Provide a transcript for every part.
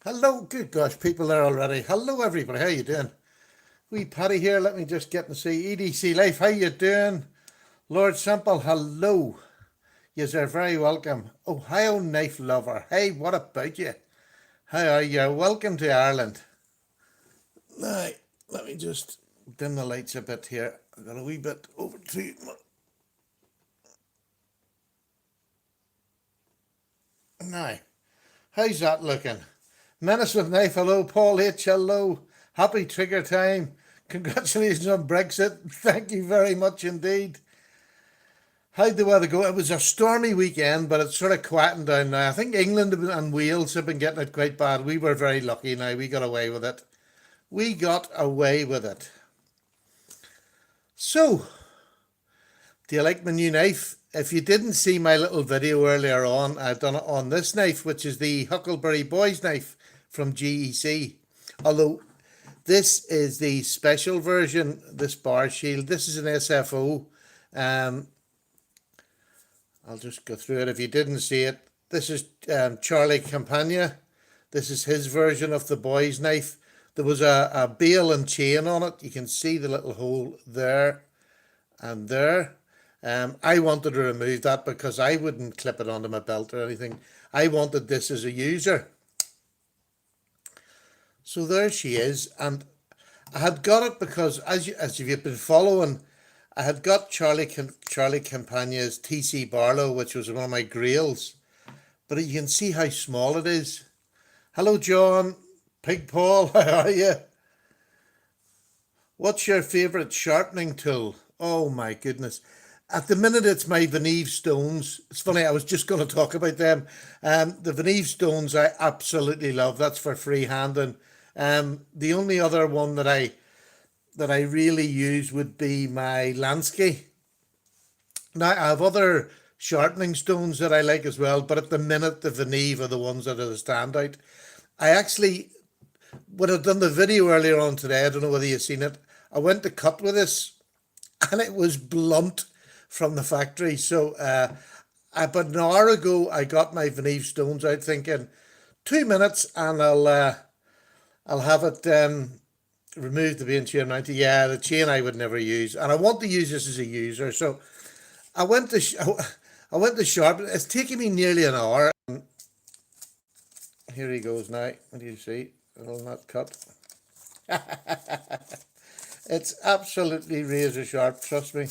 Hello, good gosh, people there already. Hello, everybody. How you doing? Wee Paddy here. Let me just get and see EDC Life. How you doing? Lord Simple, hello. Yes, are very welcome. Ohio Knife Lover. Hey, what about you? How are you? Welcome to Ireland. Now, let me just dim the lights a bit here. I got a wee bit over to. Now, how's that looking? Menace with Knife, hello. Paul H, hello. Happy trigger time. Congratulations on Brexit. Thank you very much indeed. How'd the weather go? It was a stormy weekend, but it's sort of quieting down now. I think England and Wales have been getting it quite bad. We were very lucky now. We got away with it. We got away with it. So, do you like my new knife? If you didn't see my little video earlier on, I've done it on this knife, which is the Huckleberry Boys knife from GEC. Although this is the special version, this bar shield. This is an SFO. I'll just go through it if you didn't see it. This is Charlie Campagna. This is his version of the boy's knife. There was a bail and chain on it. You can see the little hole there and there. I wanted to remove that because I wouldn't clip it onto my belt or anything. I wanted this as a user. So there she is. And I had got it because, as you've been following, I had got Charlie Campagna's TC Barlow, which was one of my grails. But you can see how small it is. Hello, John. Pig Paul, how are you? What's your favourite sharpening tool? Oh, my goodness. At the minute, it's my Veneve stones. It's funny, I was just going to talk about them. The Veneve stones I absolutely love. That's for freehanding. The only other one that I really use would be my Lansky. Now, I have other sharpening stones that I like as well, but at the minute, the Veneve are the ones that are the standout. I actually, when I've done the video earlier on today, I don't know whether you've seen it, I went to cut with this, and it was blunt from the factory. So, about an hour ago, I got my Veneve stones out thinking, 2 minutes, and I'll have it remove the main chain mounted. Yeah, the chain I would never use, and I want to use this as a user. So I went to sharpen. It's taking me nearly an hour. Here he goes now. What do you see? It'll not cut. It's absolutely razor sharp. Trust me.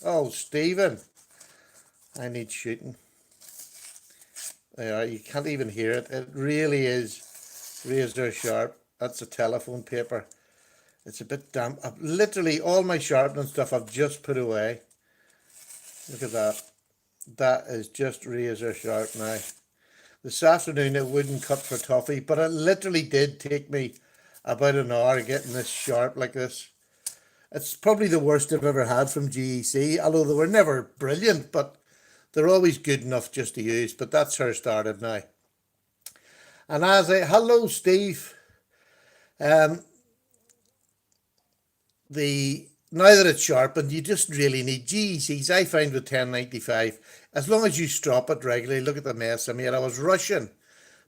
Oh, Stephen, I need shooting. There, you can't even hear it. It really is razor sharp. That's a telephone paper. It's a bit damp. Literally all my sharpening stuff I've just put away. Look at that. That is just razor sharp now. This afternoon it wouldn't cut for toffee, but it literally did take me about an hour getting this sharp like this. It's probably the worst I've ever had from GEC, although they were never brilliant, but they're always good enough just to use. But that's her started now. And hello Steve. Now that it's sharpened, you just really need GECs. I find with 1095, as long as you strop it regularly. Look at the mess I made. I was rushing,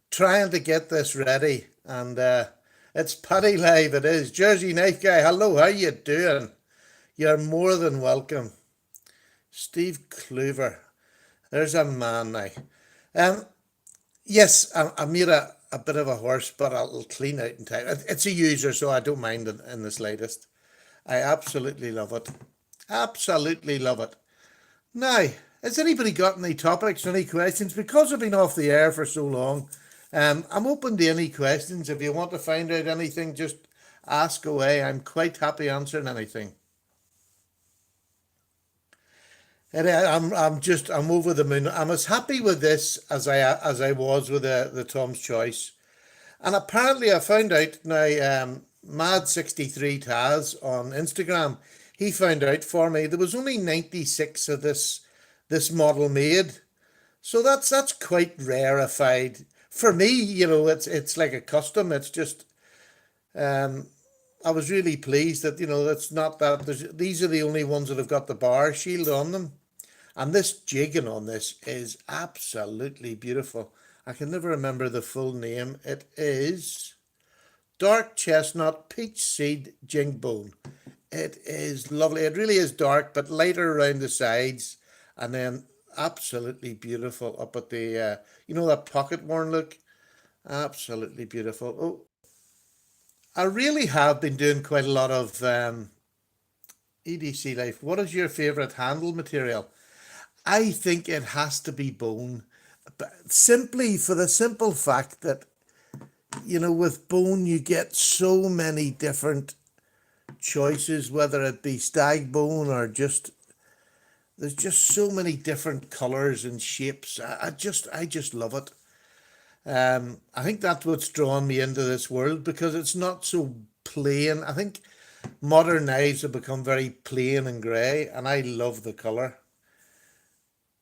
trying to get this ready, and it's Paddy Live. It is Jersey Knife Guy. Hello, how you doing? You're more than welcome. Steve Clover, there's a man now. Yes, I made a bit of a horse, but I'll clean out in time. It's a user, so I don't mind it in the slightest. I absolutely love it. Absolutely love it. Now, has anybody got any topics or any questions? Because I've been off the air for so long, I'm open to any questions. If you want to find out anything, just ask away. I'm quite happy answering anything. And I'm over the moon. I'm as happy with this as I was with the Tom's Choice. And apparently I found out now, Mad63 Taz on Instagram, he found out for me there was only 96 of this model made. So that's quite rarefied. For me, it's like a custom. It's just I was really pleased that, it's not that these are the only ones that have got the bar shield on them. And this jigging on this is absolutely beautiful. I can never remember the full name. It is dark chestnut peach seed jingbone. It is lovely. It really is dark, but lighter around the sides, and then absolutely beautiful up at the, that pocket worn look. Absolutely beautiful. Oh, I really have been doing quite a lot of EDC Life. What is your favourite handle material? I think it has to be bone, but simply for the simple fact that, with bone you get so many different choices, whether it be stag bone or there's just so many different colors and shapes. I just love it. I think that's what's drawn me into this world, because it's not so plain. I think modern knives have become very plain and grey, and I love the color.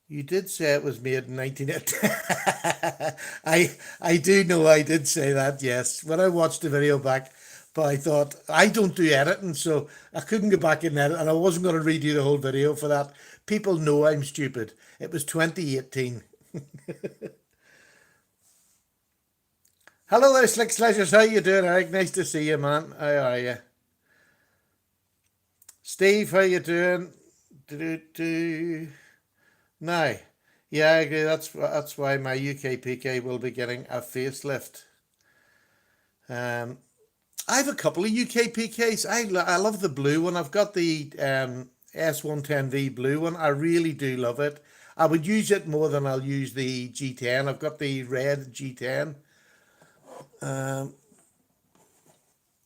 You did say it was made in 1980. I do know I did say that, yes. When I watched the video back, but I thought I don't do editing, so I couldn't go back and edit, and I wasn't going to redo the whole video for that. People know I'm stupid. It was 2018. Hello there, Slick Sledgers. How you doing, Eric? Nice to see you, man. How are you? Steve, how you doing? Do. Now, yeah, I agree. That's why my UK PK will be getting a facelift. I have a couple of UK PKs. I love the blue one. I've got the S110V blue one. I really do love it. I would use it more than I'll use the G10. I've got the red G10.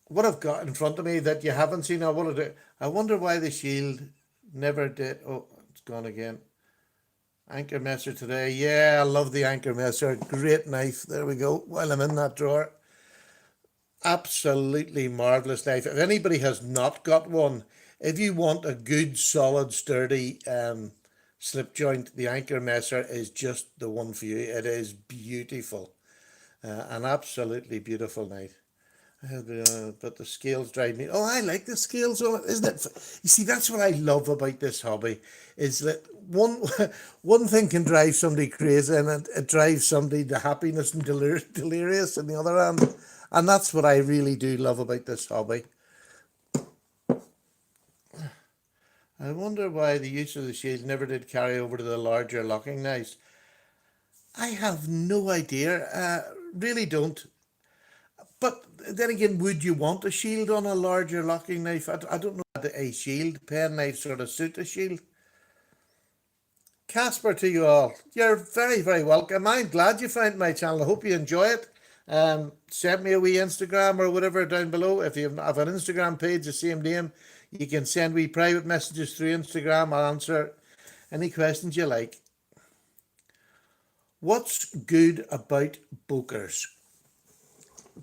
What I've got in front of me that you haven't seen, I wonder why the Shield never did. Oh, it's gone again. Anchor Messer today. Yeah, I love the Anchor Messer. Great knife. There we go. While I'm in that drawer. Absolutely marvellous knife. If anybody has not got one, if you want a good, solid, sturdy slip joint, the Anchor Messer is just the one for you. It is beautiful. An absolutely beautiful knife. But the scales drive me. Oh, I like the scales on it, isn't it? You see, that's what I love about this hobby, is that one thing can drive somebody crazy, and it drives somebody to happiness and delirious on the other hand. And that's what I really do love about this hobby. I wonder why the use of the Shield never did carry over to the larger locking knives. I have no idea. Really don't. But then again, would you want a Shield on a larger locking knife? I don't know how a Shield pen knife sort of suit a Shield. Casper, to you all, you're very, very welcome. I'm glad you found my channel. I hope you enjoy it. Send me a wee Instagram or whatever down below. If you have an Instagram page, the same name, you can send me private messages through Instagram. I'll answer any questions you like. What's good about Bokers?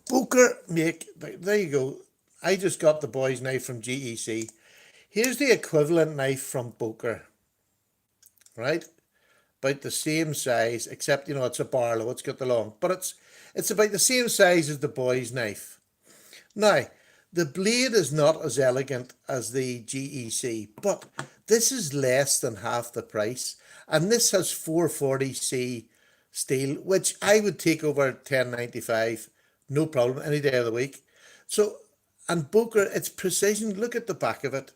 Boker there you go. I just got the boy's knife from GEC. Here's the equivalent knife from Boker. Right? About the same size, except, it's a Barlow. It's got the long. But it's about the same size as the boy's knife. Now, the blade is not as elegant as the GEC, but this is less than half the price. And this has 440C steel, which I would take over 1095, no problem, any day of the week. So, and Boker, it's precision. Look at the back of it.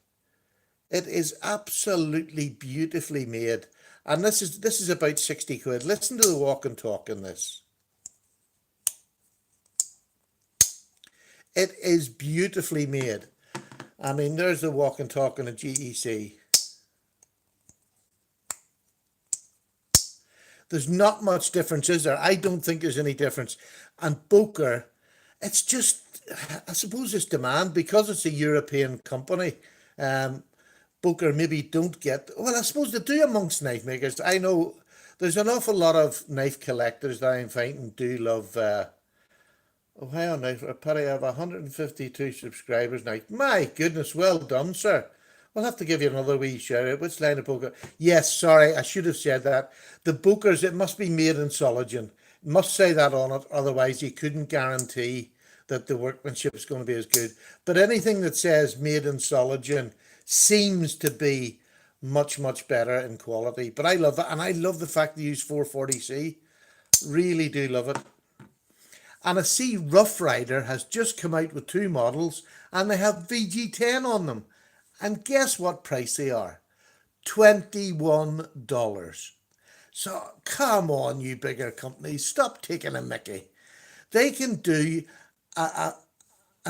It is absolutely beautifully made. And this is about 60 quid. Listen to the walk and talk in this. It is beautifully made. I mean, there's the walk and talk in a GEC. There's not much difference, is there? I don't think there's any difference. And Boker, it's just, I suppose it's demand because it's a European company. Boker maybe don't get, well, I suppose they do amongst knife makers. I know there's an awful lot of knife collectors that I'm finding do love, Ohio Knife. Paddy, I have 152 subscribers now. My goodness, well done, sir. We'll have to give you another wee shout out. Which line of Boker? Yes, sorry, I should have said that. The Bokers, it must be made in Sologen. It must say that on it, otherwise you couldn't guarantee that the workmanship is going to be as good. But anything that says made in Sologen seems to be much, much better in quality. But I love that, and I love the fact they use 440C. Really do love it. And I see Rough Rider has just come out with 2 models and they have VG10 on them. And guess what price they are? $21. So come on, you bigger companies, stop taking a mickey. They can do a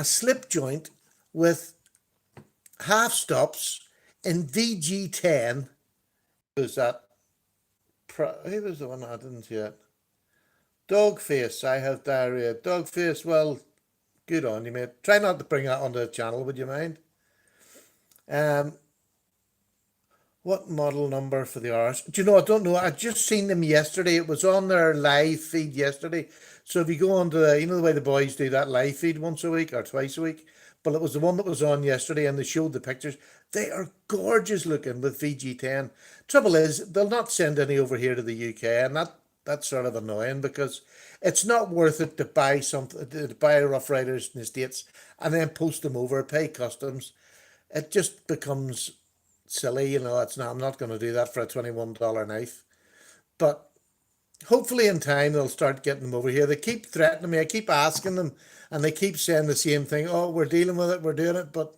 slip joint with half stops in VG10. Who's that? Who was the one I didn't see it? Dogface, I have diarrhea. Dogface, well, good on you, mate. Try not to bring that onto the channel, would you mind? What model number for the R's? Do you know, I don't know. I just seen them yesterday. It was on their live feed yesterday. So if you go on to, you know, the way the boys do that live feed once a week or twice a week, but it was the one that was on yesterday and they showed the pictures. They are gorgeous looking with VG10. Trouble is, they'll not send any over here to the UK, and that's sort of annoying because it's not worth it to buy something, to buy Rough Riders in the States and then post them over, pay customs. It just becomes silly, you know. It's not, I'm not going to do that for a $21 knife. But hopefully in time they'll start getting them over here. They keep threatening me. I keep asking them and they keep saying the same thing. Oh, we're dealing with it, we're doing it, but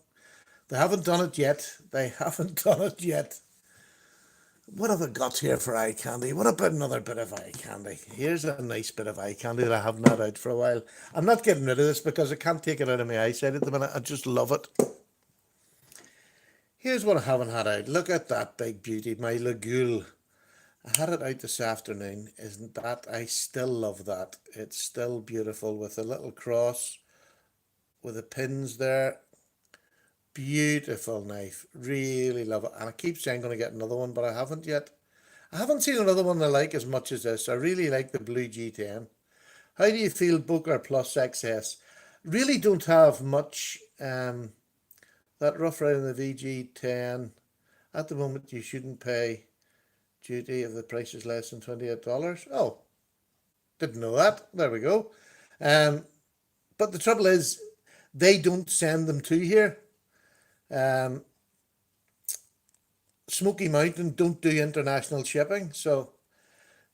they haven't done it yet. They haven't done it yet. What have I got here for eye candy? What about another bit of eye candy? Here's a nice bit of eye candy that I haven't had out for a while. I'm not getting rid of this because I can't take it out of my eyesight at the minute. I just love it. Here's what I haven't had out. Look at that big beauty, my Lagule. I had it out this afternoon. Isn't that? I still love that. It's still beautiful with a little cross with the pins there. Beautiful knife. Really love it. And I keep saying I'm going to get another one, but I haven't yet. I haven't seen another one I like as much as this. I really like the blue G10. How do you feel Booker Plus XS? Really don't have much. That Rough Rider in the VG10. At the moment, you shouldn't pay duty if the price is less than $28. Oh, didn't know that. There we go. But the trouble is, they don't send them to here. Smoky Mountain don't do international shipping, so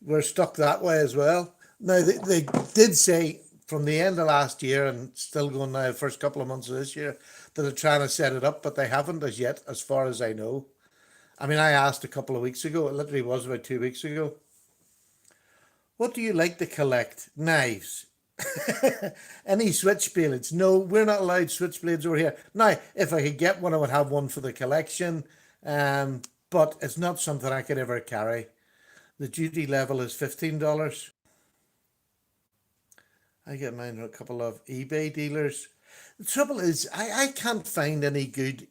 we're stuck that way as well. Now, they did say from the end of last year and still going now, the first couple of months of this year, that they're trying to set it up, but they haven't as yet, as far as I know. I mean, I asked a couple of weeks ago, it literally was about 2 weeks ago. What do you like to collect? Knives. Any switchblades? No, we're not allowed switchblades over here. Now, if I could get one, I would have one for the collection, but it's not something I could ever carry. The duty level is $15. I get mine from a couple of eBay dealers. The trouble is, I can't find any good,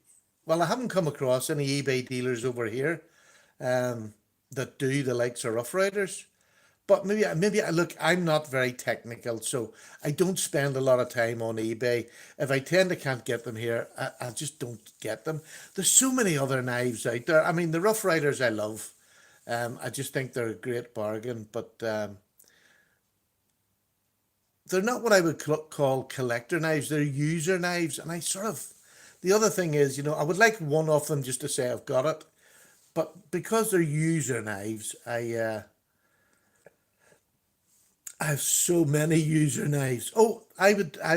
well, I haven't come across any eBay dealers over here that do the likes of Rough Riders. But maybe look, I'm not very technical, so I don't spend a lot of time on eBay. If I tend to can't get them here, I just don't get them. There's so many other knives out there. I mean, the Rough Riders I love. I just think they're a great bargain, but they're not what I would call collector knives. They're user knives, and the other thing is, you know, I would like one of them just to say I've got it, but because they're user knives, I have so many user knives. Oh,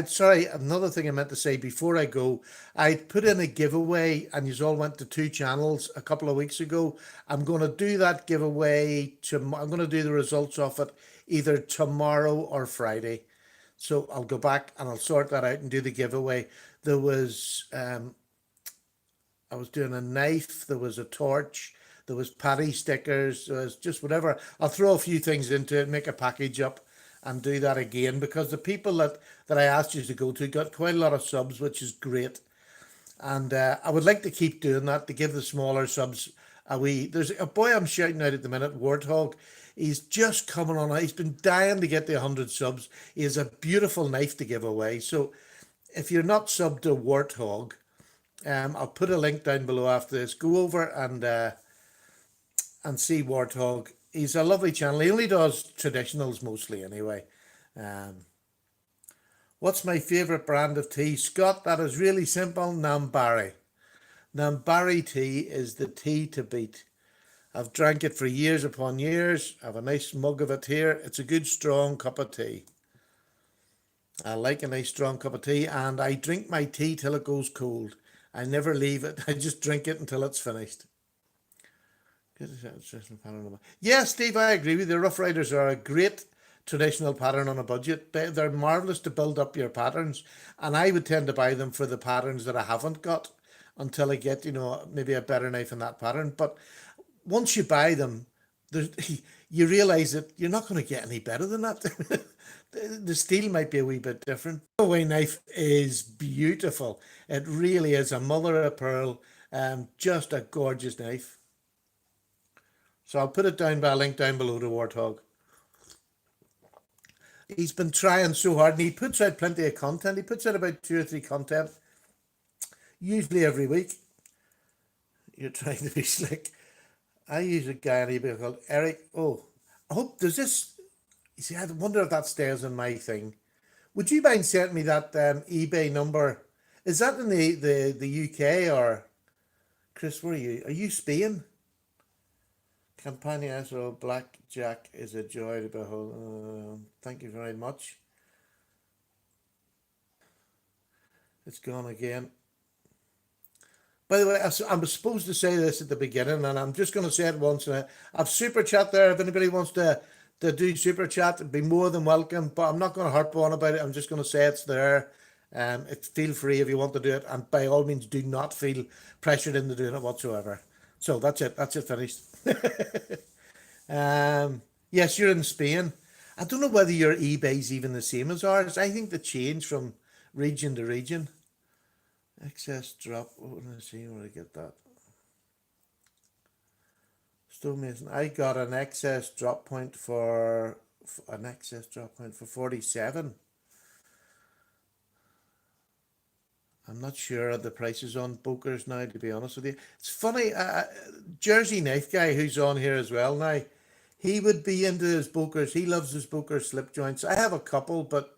sorry, another thing I meant to say before I go, I put in a giveaway and you all went to 2 channels a couple of weeks ago. I'm going to do that giveaway, I'm going to do the results of it either tomorrow or Friday. So I'll go back and I'll sort that out and do the giveaway. There was, I was doing a knife, there was a torch, there was Paddy stickers, there was just whatever. I'll throw a few things into it, make a package up and do that again, because the people that I asked you to go to got quite a lot of subs, which is great. And I would like to keep doing that, to give the smaller subs a wee. There's a boy I'm shouting out at the minute, Warthog. He's just coming on. He's been dying to get the 100 subs. He has a beautiful knife to give away. So if you're not subbed to Warthog, I'll put a link down below after this. Go over and see Warthog. He's a lovely channel. He only does traditionals mostly anyway. What's my favourite brand of tea? Scott, that is really simple. Nambari. Nambari tea is the tea to beat. I've drank it for years upon years. I have a nice mug of it here. It's a good strong cup of tea. I like a nice strong cup of tea, and I drink my tea till it goes cold. I never leave it. I just drink it until it's finished. Yeah, Steve, I agree with you. Rough Riders are a great traditional pattern on a budget. They're marvelous to build up your patterns, and I would tend to buy them for the patterns that I haven't got until I get, maybe a better knife in that pattern. But once you buy them, you realize that you're not going to get any better than that. The steel might be a wee bit different. The away knife is beautiful. It really is a mother of pearl. Just a gorgeous knife. So I'll put it down by a link down below to Warthog. He's been trying so hard, and he puts out plenty of content. He puts out about 2 or 3 content, usually every week. You're trying to be slick. I use a guy on eBay called Eric. Oh, I hope does this. You see, I wonder if that stays on my thing. Would you mind sending me that eBay number? Is that in the UK or Chris? Where are you? Are you Spain? Campania so Blackjack is a joy to behold. Thank you very much. It's gone again. By the way, I was supposed to say this at the beginning, and I'm just going to say it once. I've super chat there. If anybody wants to do super chat, it'd be more than welcome. But I'm not going to harp on about it. I'm just going to say it's there. Feel free if you want to do it, and by all means, do not feel pressured into doing it whatsoever. So that's it. That's it finished. Yes, you're in Spain. I don't know whether your eBay's even the same as ours. I think they change from region to region. Excess drop. Let's see where I get that. Stonemason. I got an excess drop point for 47. I'm not sure of the prices on Bokers now, to be honest with you. It's funny, Jersey Knife Guy, who's on here as well now, he would be into his Bokers. He loves his Boker slip joints. I have a couple, but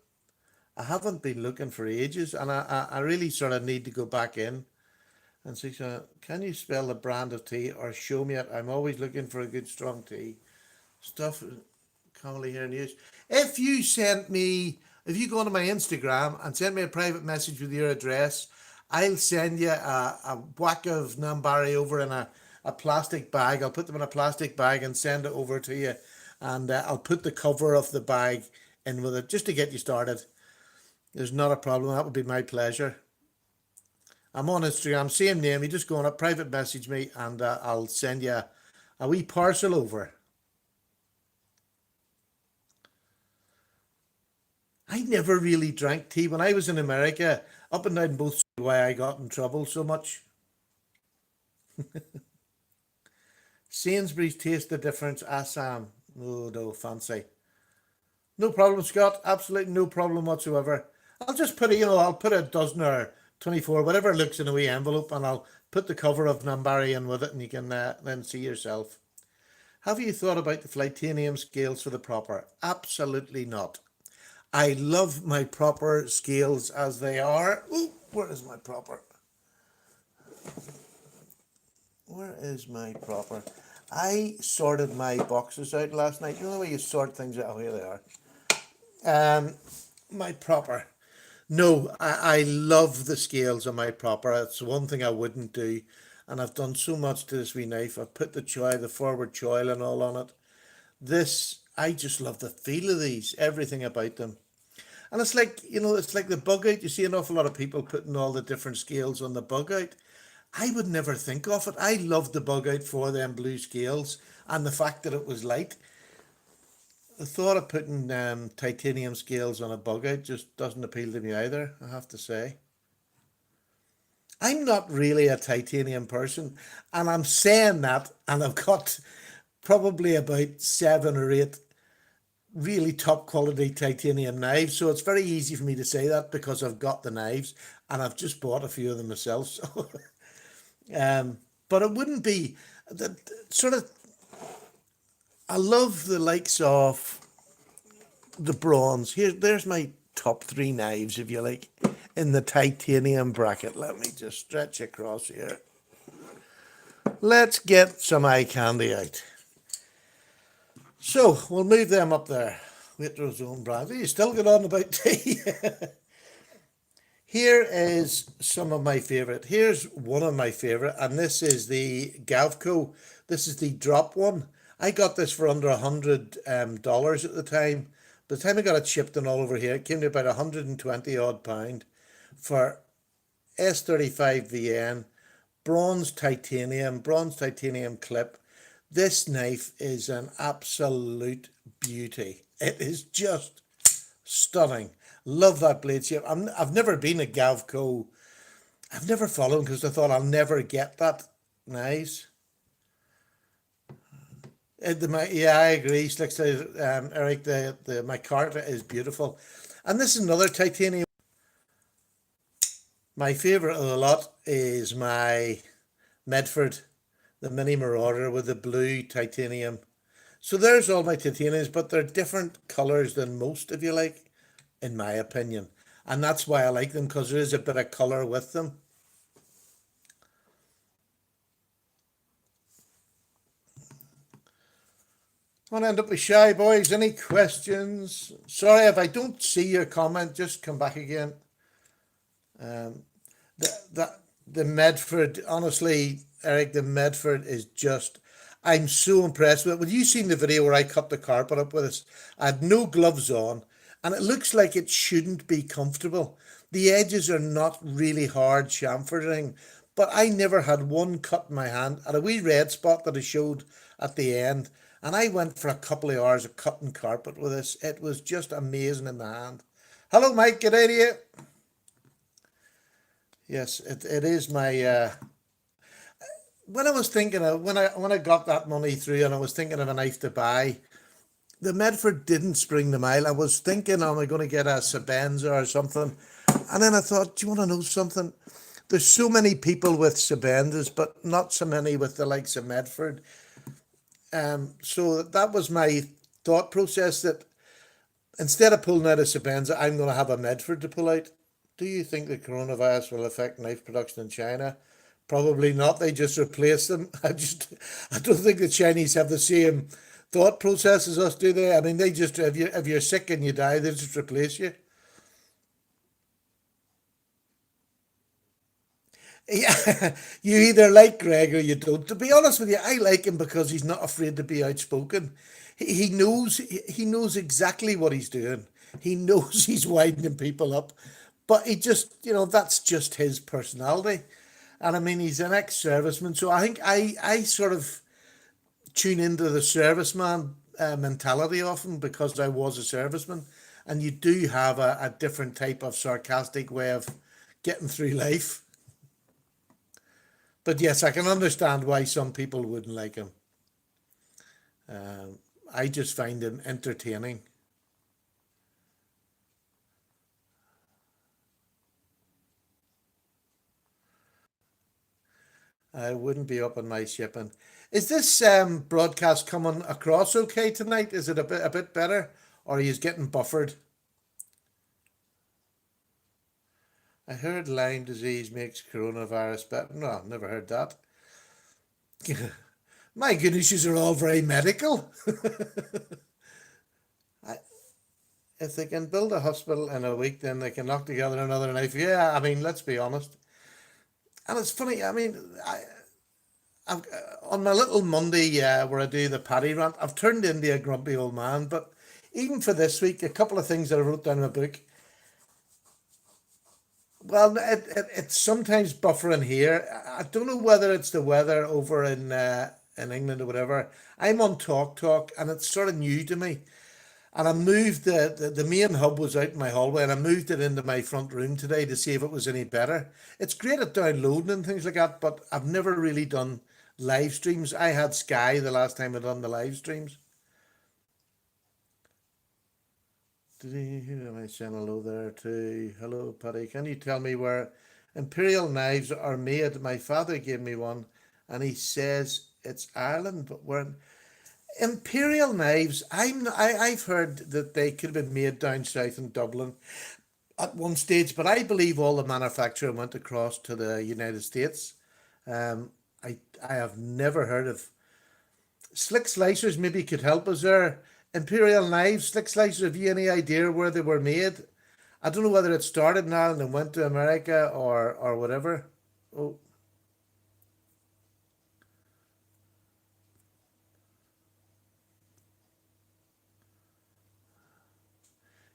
I haven't been looking for ages, and I really sort of need to go back in and see. Can you spell the brand of tea or show me it? I'm always looking for a good strong tea. Stuff commonly here in use. If you go onto my Instagram and send me a private message with your address, I'll send you a whack of Nambari over in a plastic bag. I'll put them in a plastic bag and send it over to you. And I'll put the cover of the bag in with it just to get you started. There's not a problem. That would be my pleasure. I'm on Instagram, same name. You just go on a private message me and I'll send you a wee parcel over. I never really drank tea. When I was in America, up and down both sides, why I got in trouble so much. Sainsbury's taste the difference, Assam. Oh, no, fancy. No problem, Scott. Absolutely no problem whatsoever. I'll just put I'll put a dozen or 24, whatever it looks in a wee envelope, and I'll put the cover of Nambari in with it, and you can then see yourself. Have you thought about the Flytanium scales for the Propper? Absolutely not. I love my Propper scales as they are. Ooh, where is my Propper? Where is my Propper? I sorted my boxes out last night. You know the way you sort things out? Oh, here they are. My Propper. No, I love the scales on my Propper. It's one thing I wouldn't do. And I've done so much to this wee knife. I've put the forward choil and all on it. I just love the feel of these, everything about them. And it's like, it's like the bug out. You see an awful lot of people putting all the different scales on the bug out. I would never think of it. I loved the bug out for them blue scales and the fact that it was light. The thought of putting titanium scales on a bug out just doesn't appeal to me either, I have to say. I'm not really a titanium person, and I'm saying that, and I've got probably about 7 or 8 really top quality titanium knives, so it's very easy for me to say that because I've got the knives and I've just bought a few of them myself. So, but it wouldn't be that sort of. I love the likes of the bronze. There's my top 3 knives, if you like, in the titanium bracket. Let me just stretch across here. let's get some eye candy out. So we'll move them up there. Waitrose own brand. You still get on about tea. Here is some of my favourite. Here's one of my favourite, and this is the Gavco. This is the drop one. I got this for under $100 at the time. By the time I got it shipped and all over here, it came to about 120 odd pound for S35 VN, bronze titanium clip. This knife is an absolute beauty. It is just stunning. Love that blade shape. I've never been a Gavco. I've never followed because I thought I'll never get that knives. Yeah, I agree. Like Eric, the McCarter is beautiful. And this is another titanium. My favourite of the lot is my Medford, the Mini Marauder with the blue titanium. So there's all my titaniums, but they're different colours than most, if you like, in my opinion. And that's why I like them, because there is a bit of colour with them. I want to end up with shy boys. Any questions? Sorry if I don't see your comment, just come back again. The Medford, honestly, Eric, the Medford is just, I'm so impressed with it. Well, you seen the video where I cut the carpet up with this? I had no gloves on, and it looks like it shouldn't be comfortable. The edges are not really hard chamfering, but I never had one cut in my hand. I had a wee red spot that I showed at the end, and I went for a couple of hours of cutting carpet with this. It was just amazing in the hand. Hello, Mike. Good day to you. Yes, it is my. When I was thinking of when I got that money through, and I was thinking of a knife to buy, the Medford didn't spring the mile. I was thinking, am I going to get a Sabenza or something? And then I thought, do you want to know something? There's so many people with Sabenzas, but not so many with the likes of Medford. So that was my thought process, that instead of pulling out a Sabenza, I'm going to have a Medford to pull out. Do you think the coronavirus will affect knife production in China? Probably not. They just replace them. I don't think the Chinese have the same thought process as us, do they? I mean, they just, if you're sick and you die, they just replace you. Yeah, you either like Greg or you don't. To be honest with you, I like him because he's not afraid to be outspoken. He knows exactly what he's doing. He knows he's winding people up, but he just, that's just his personality. And I mean, he's an ex-serviceman, so I think I sort of tune into the serviceman mentality often because I was a serviceman, and you do have a different type of sarcastic way of getting through life. But yes, I can understand why some people wouldn't like him. I just find him entertaining. I wouldn't be up on my shipping. Is this broadcast coming across okay tonight? Is it a bit better, or are you getting buffered? I heard Lyme disease makes coronavirus better. No, I've never heard that. My goodness, you are all very medical. I, if they can build a hospital in a week, then they can knock together another knife. Yeah, I mean, let's be honest. And it's funny. I mean, I've, on my little Monday where I do the Paddy rant, I've turned into a grumpy old man. But even for this week, a couple of things that I wrote down in my book. Well, it's sometimes buffering here. I don't know whether it's the weather over in England or whatever. I'm on Talk, and it's sort of new to me. And I moved the main hub was out in my hallway, and I moved it into my front room today to see if it was any better. It's great at downloading and things like that, but I've never really done live streams. I had Sky the last time I done the live streams. Did he? Who am I saying hello there to? Hello, Paddy. Can you tell me where Imperial knives are made? My father gave me one, and he says it's Ireland, but we're Imperial knives. I've heard that they could have been made down south in Dublin at one stage, but I believe all the manufacturing went across to the United States. I I have never heard of. Slick Slicers maybe could help us there. Imperial Knives, Slick Slicers, have you any idea where they were made? I don't know whether it started now and then went to America or whatever. Oh,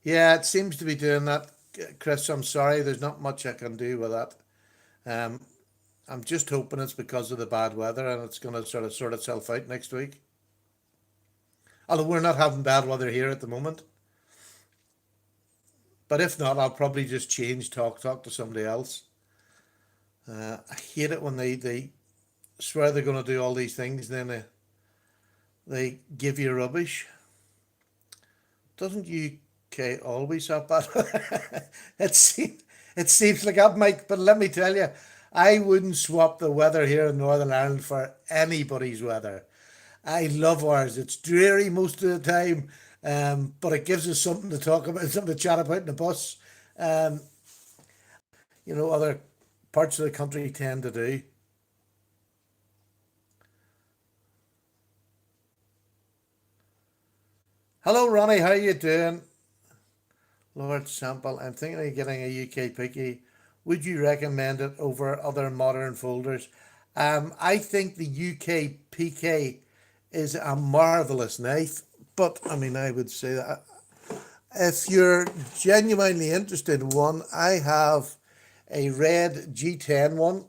yeah, it seems to be doing that, Chris. I'm sorry, there's not much I can do with that. Um, I'm just hoping it's because of the bad weather and it's going to sort itself out next week. Although we're not having bad weather here at the moment. But if not, I'll probably just change talk to somebody else. I hate it when they swear they're going to do all these things, then they give you rubbish. Doesn't UK always have bad? it seems it seems like that, Mike. But let me tell you, I wouldn't swap the weather here in Northern Ireland for anybody's weather. I love ours. It's dreary most of the time, but it gives us something to talk about, something to chat about in the bus. Um, other parts of the country tend to do. Hello, Ronnie. How you doing? Lord Sample, I'm thinking of getting a UK Picky. Would you recommend it over other modern folders? I think the UK PK is a marvelous knife, but I mean, I would say that if you're genuinely interested in one, I have a red G10 one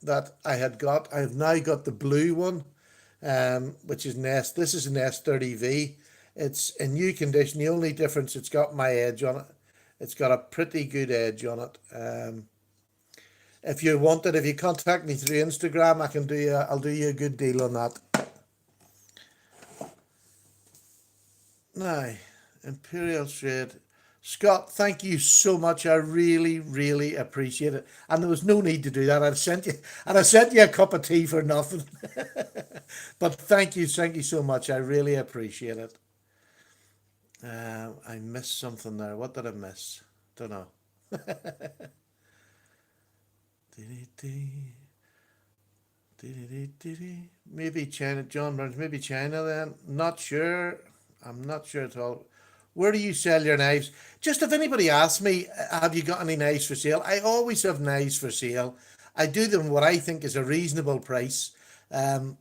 that I had got. I have now got the blue one, which is Nest. This is an S30V. It's in new condition. The only difference, it's got my edge on it. It's got a pretty good edge on it. If you want it, if you contact me through Instagram, I'll do you a good deal on that. Now, Imperial Trade. Scott, thank you so much. I really, really appreciate it. And there was no need to do that. I sent you a cup of tea for nothing. But thank you so much. I really appreciate it. I missed something there. What did I miss? Don't know. Maybe China, John Burns, maybe China then. Not sure. I'm not sure at all. Where do you sell your knives? Just if anybody asks me, have you got any knives for sale? I always have knives for sale. I do them what I think is a reasonable price. Um,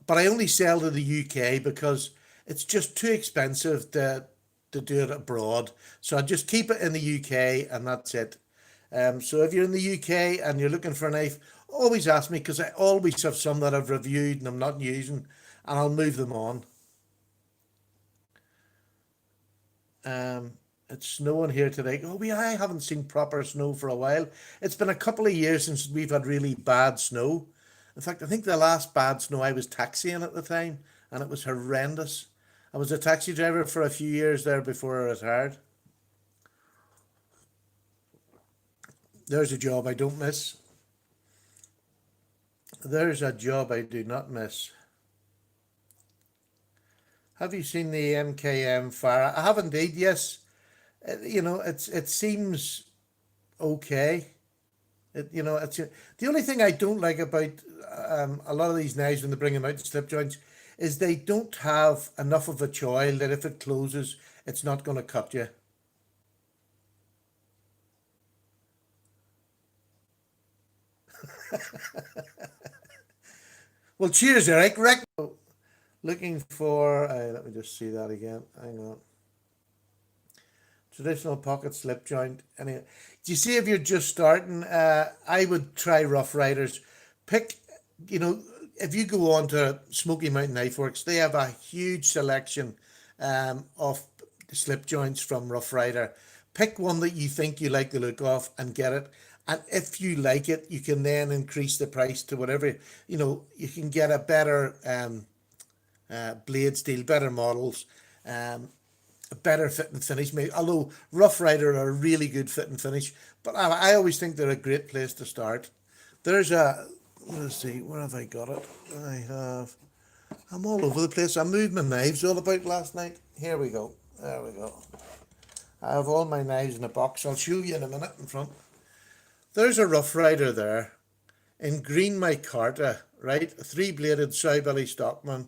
but I only sell to the UK because it's just too expensive to do it abroad. So I just keep it in the UK and that's it. So if you're in the UK and you're looking for a knife, always ask me because I always have some that I've reviewed and I'm not using, and I'll move them on. Um, it's snowing here today. Oh, I haven't seen proper snow for a while. It's been a couple of years since we've had really bad snow. In fact, I think the last bad snow I was taxiing at the time, and it was horrendous. I was a taxi driver for a few years there before I retired. There's a job I don't miss. There's a job I do not miss. Have you seen the MKM Fire? I have indeed, yes. It seems okay. It's the only thing I don't like about a lot of these knives when they bring them out to slip joints is they don't have enough of a choil that if it closes, it's not going to cut you. Well, cheers, Eric. Rick, looking for. Let me just see that again. Hang on. Traditional pocket slip joint. Anyway, do you see if you're just starting? I would try Rough Riders. Pick, you know, if you go on to Smoky Mountain Knife Works, they have a huge selection of slip joints from Rough Rider. Pick one that you think you like the look of and get it. And if you like it, you can then increase the price to whatever, you can get a better blade steel, better models, um, a better fit and finish. Maybe, although Rough Rider are a really good fit and finish, but I always think they're a great place to start. There's let's see, where have I got it? I'm all over the place. I moved my knives all about last night. Here we go. There we go. I have all my knives in a box. I'll show you in a minute in front. There's a Rough Rider there. in green micarta, right? A three-bladed sow-belly stockman.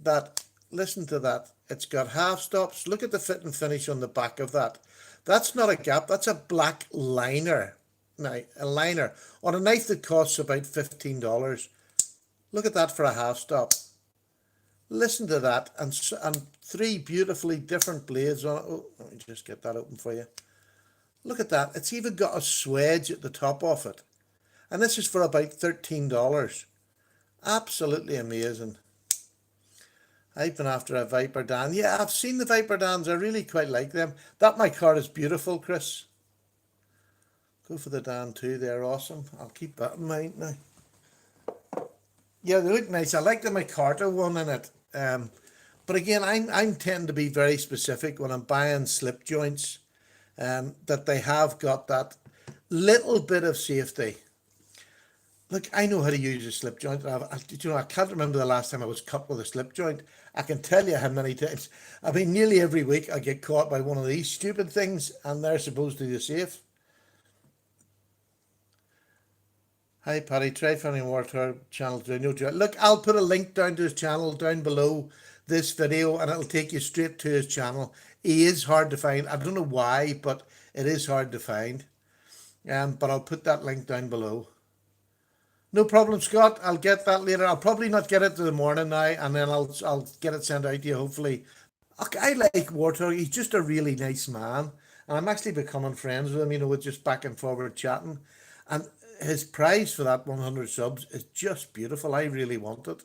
That, listen to that. It's got half stops. Look at the fit and finish on the back of that. That's not a gap. That's a black liner. Now, a liner on a knife that costs about $15. Look at that for a half stop. Listen to that, and three beautifully different blades on it. Oh, let me just get that open for you. Look at that. It's even got a swedge at the top of it. And this is for about $13. Absolutely amazing. I've been after a Viper Dan. Yeah, I've seen the Viper Dans. I really quite like them. That micarta is beautiful, Chris. Go for the Dan too. They're awesome. I'll keep that in mind now. Yeah, they look nice. I like the micarta one in it. But again, I'm tend to be very specific when I'm buying slip joints, that they have got that little bit of safety. Look, I know how to use a slip joint. I can't remember the last time I was cut with a slip joint. I can tell you how many times. I mean, nearly every week I get caught by one of these stupid things, and they're supposed to be safe. Hi, Paddy. Try finding Warthog channel today. No, look, I'll put a link down to his channel down below this video, and it'll take you straight to his channel. He is hard to find. I don't know why, but it is hard to find. But I'll put that link down below. No problem, Scott. I'll get that later. I'll probably not get it to the morning now, and then I'll get it sent out to you, hopefully. Okay, I like Warthog. He's just a really nice man. And I'm actually becoming friends with him, with just back and forward chatting. And his prize for that 100 subs is just beautiful. I really want it.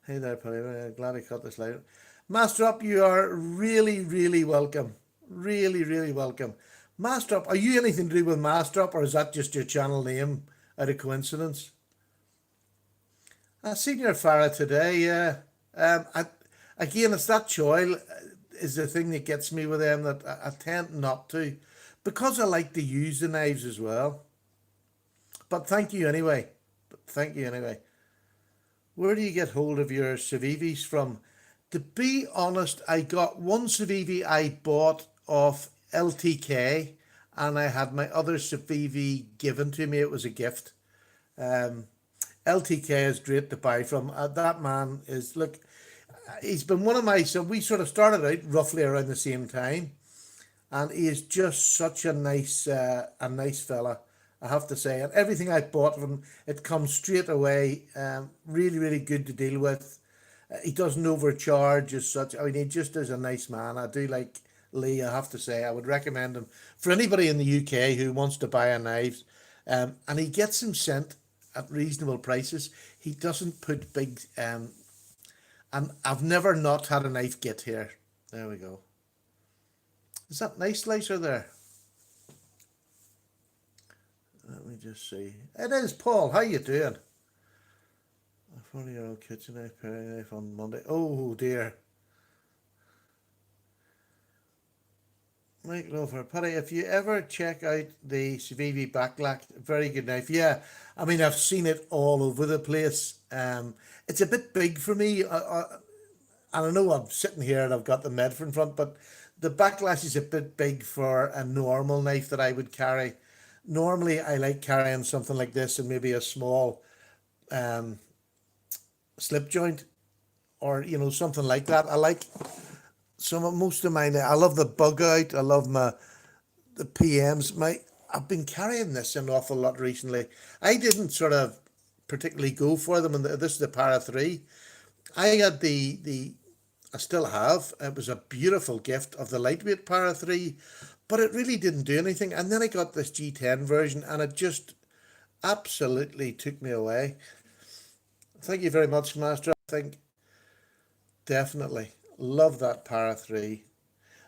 Hey there, Paddy. I'm glad I cut this later. Master Up, you are really, really welcome. Really, really welcome. Master Up, are you anything to do with Master Up, or is that just your channel name out of coincidence? I seen your Farah today, yeah. Again, it's that choil is the thing that gets me with them, that I tend not to, because I like to use the knives as well. But thank you anyway. Where do you get hold of your Civivis from? To be honest, I got one Civivi I bought off LTK, and I had my other Civivi given to me. It was a gift. LTK is great to buy from. That man is, look, he's been one of my, so we sort of started out roughly around the same time, and he is just such a nice fella, I have to say. And everything I bought from him, it comes straight away. Really, really good to deal with. He doesn't overcharge as such. I mean, he just is a nice man. I do like Lee, I have to say. I would recommend him for anybody in the UK who wants to buy a knives. And he gets them sent at reasonable prices. He doesn't put big... and I've never not had a knife get here. There we go. Is that nice slicer there? Let me just see. It is, Paul. How you doing? A 40-year-old kitchen knife, paring knife on Monday. Oh dear. Mike Lover, Paddy, if you ever check out the Civivi Backlash, very good knife. Yeah, I mean, I've seen it all over the place. It's a bit big for me. And I know I'm sitting here and I've got the Medford in front, but the Backlash is a bit big for a normal knife that I would carry. Normally, I like carrying something like this and maybe a small slip joint, or something like that. I like most of mine. I love the bug out. I love the PMs. I've been carrying this an awful lot recently. I didn't sort of particularly go for them, and this is the Para 3. I had I still have. It was a beautiful gift of the lightweight Para 3, but it really didn't do anything. And then I got this G10 version, and it just absolutely took me away. Thank you very much, Master. I think definitely love that Para 3.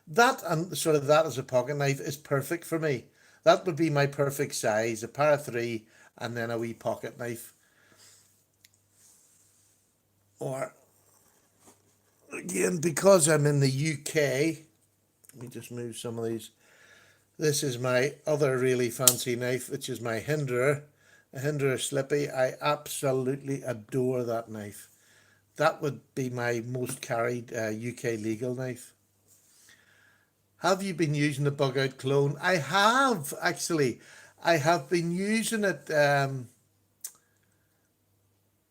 That and sort of that as a pocket knife is perfect for me. That would be my perfect size, a Para 3 and then a wee pocket knife. Or, again, because I'm in the UK, let me just move some of these. This is my other really fancy knife, which is my Hinderer, a Hinderer Slippy. I absolutely adore that knife. That would be my most carried UK legal knife. Have you been using the bug out clone? I have, actually. I have been using it.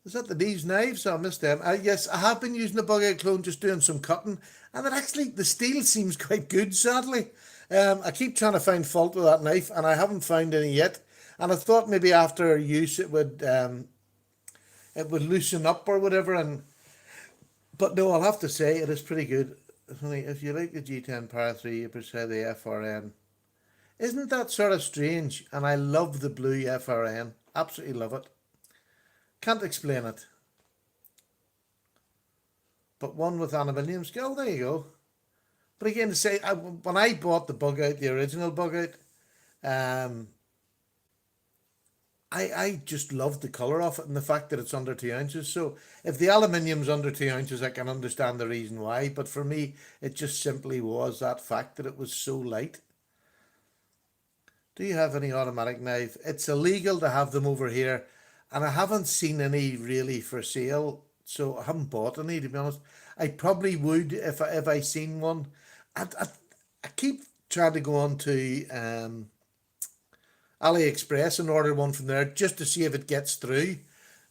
Is that the EDC Knives? I missed them. Yes, I have been using the bug out clone, just doing some cutting, and it actually, the steel seems quite good, sadly. I keep trying to find fault with that knife, and I haven't found any yet. And I thought maybe after use it would loosen up or whatever. But no, I'll have to say it is pretty good. If you like the G10 Para 3, you prefer the FRN. Isn't that sort of strange? And I love the blue FRN. Absolutely love it. Can't explain it. But one with aluminium skill, there you go. But again, to say, when I bought the bug out, the original bug out, I just loved the colour of it and the fact that it's under 2 ounces. So if the aluminium's under 2 ounces, I can understand the reason why. But for me, it just simply was that fact that it was so light. Do you have any automatic knife? It's illegal to have them over here, and I haven't seen any really for sale, so I haven't bought any, to be honest. I probably would if I seen one. I keep trying to go on to AliExpress and order one from there just to see if it gets through,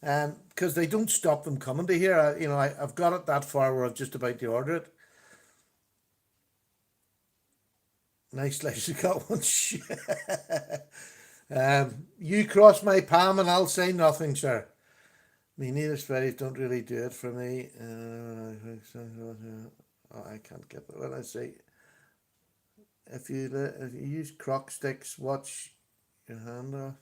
because they don't stop them coming to here. I've got it that far where I'm just about to order it. Nice slice you got one. You cross my palm and I'll say nothing, sir. Me neither, spreads don't really do it for me. I can't get that. What I say, if you use croc sticks, watch your hand off.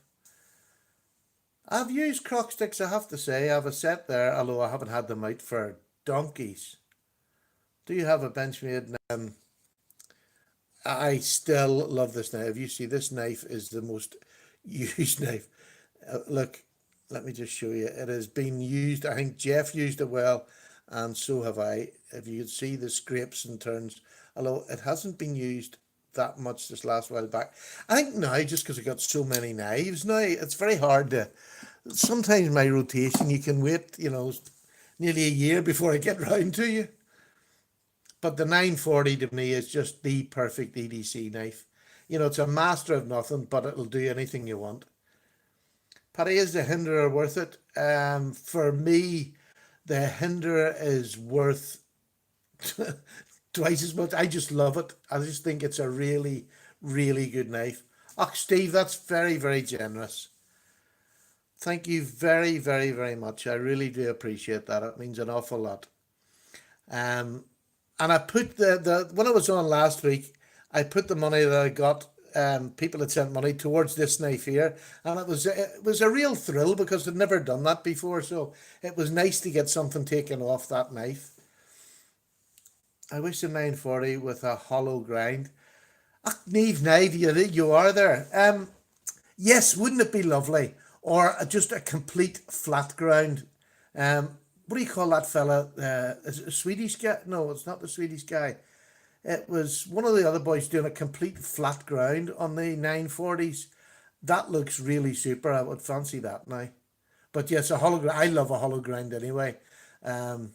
I've used croc sticks, I have to say. I have a set there, although I haven't had them out for donkeys. Do you have a Benchmade? I still love this knife. You see, this knife is the most used knife. Look, let me just show you. It has been used. I think Jeff used it well, and so have I. If you could see the scrapes and turns, although it hasn't been used that much this last while back. I think now, just because I've got so many knives now, it's very hard to. Sometimes my rotation, you can wait, nearly a year before I get round to you. But the 940 to me is just the perfect EDC knife. It's a master of nothing, but it'll do anything you want. Paddy, is the Hinderer worth it? For me, the Hinderer is worth twice as much. I just love it. I just think it's a really, really good knife. Oh, Steve, that's very, very generous. Thank you very, very, very much. I really do appreciate that. It means an awful lot. And I put when I was on last week, I put the money that I got, people had sent money towards this knife here, and it was a real thrill because I'd never done that before, so it was nice to get something taken off that knife. I wish the 940 with a hollow grind. Neve, you are there. Yes, wouldn't it be lovely? Or just a complete flat ground. What do you call that fella? Is it a Swedish guy? No, it's not the Swedish guy. It was one of the other boys doing a complete flat ground on the 940s. That looks really super. I would fancy that now. But yes, a hollow ground. I love a hollow ground anyway. My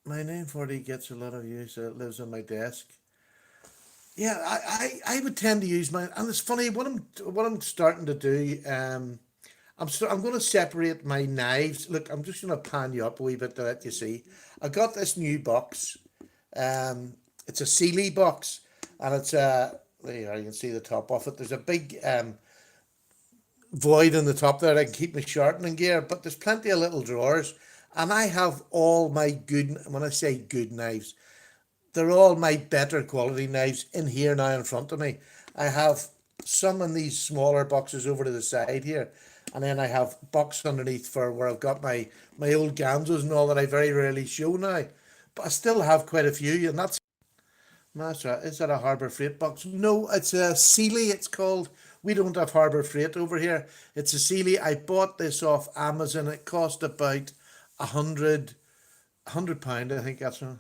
940 gets a lot of use. It lives on my desk. Yeah, I would tend to use mine, and it's funny what I'm starting to do. I'm going to separate my knives. Look, I'm just going to pan you up a wee bit to let you see. I got this new box. It's a Sealy box, and it's there you are. You can see the top of it. There's a big void in the top there. I can keep my sharpening gear, but there's plenty of little drawers, and I have all my good. When I say good knives, they're all my better quality knives in here now in front of me. I have some in these smaller boxes over to the side here. And then I have box underneath for where I've got my old Ganzos and all that I very rarely show now. But I still have quite a few, and that's Master. Is that a Harbour Freight box? No, it's a Sealy, it's called. We don't have Harbour Freight over here. It's a Sealy. I bought this off Amazon. It cost about £100, I think that's right.